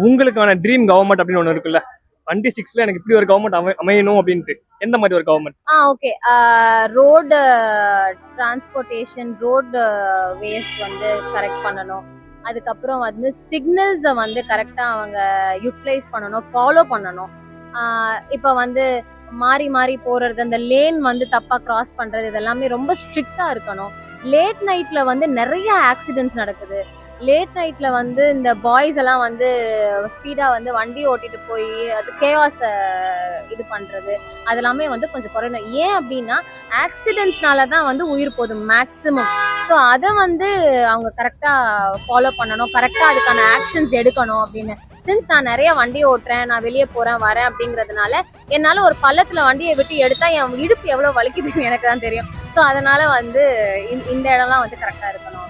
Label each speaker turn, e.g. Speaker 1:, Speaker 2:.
Speaker 1: உங்களுக்கான dream government அப்படின்னு ஒன்று இருக்குல்ல, 26ல எனக்கு இப்படி ஒரு கவர்மெண்ட் அமையணும் அப்படின்ட்டு எந்த மாதிரி ஒரு government?
Speaker 2: Okay. Road transportation, road ways வந்து கரெக்ட் பண்ணணும். அதுக்கப்புறம் வந்து சிக்னல்ஸை வந்து கரெக்டாக அவங்க யூட்டிலைஸ் பண்ணணும், ஃபாலோ பண்ணணும். இப்போ வந்து மாறி மாறி போறது, அந்த லேன் வந்து தப்பா கிராஸ் பண்றது, இதெல்லாமே ரொம்ப ஸ்ட்ரிக்டா இருக்கணும். லேட் நைட்ல வந்து நிறைய ஆக்சிடென்ட்ஸ் நடக்குது. லேட் நைட்ல வந்து இந்த பாய்ஸ் எல்லாம் வந்து ஸ்பீடா வந்து வண்டி ஓட்டிட்டு போய் அது கேஆஸ் இது பண்றது, அதெல்லாமே வந்து கொஞ்சம் குறையணும். ஏன் அப்படின்னா ஆக்சிடென்ட்ஸ்னால தான் வந்து உயிர் போதும் மேக்சிமம். ஸோ அதை வந்து அவங்க கரெக்டா ஃபாலோ பண்ணணும், கரெக்டா அதுக்கான ஆக்ஷன்ஸ் எடுக்கணும் அப்படின்னு. சின்ஸ் நான் நிறைய வண்டி ஓட்டுறேன், நான் வெளியே போறேன் வரேன் அப்படிங்கிறதுனால என்னால ஒரு பள்ளத்துல வண்டியை விட்டு எடுத்தா என் இடுப்பு எவ்வளவு வலிக்குதுன்னு எனக்கு தான் தெரியும். ஸோ அதனால வந்து இந்த இடம்லாம் வந்து கரெக்டா இருக்கணும்.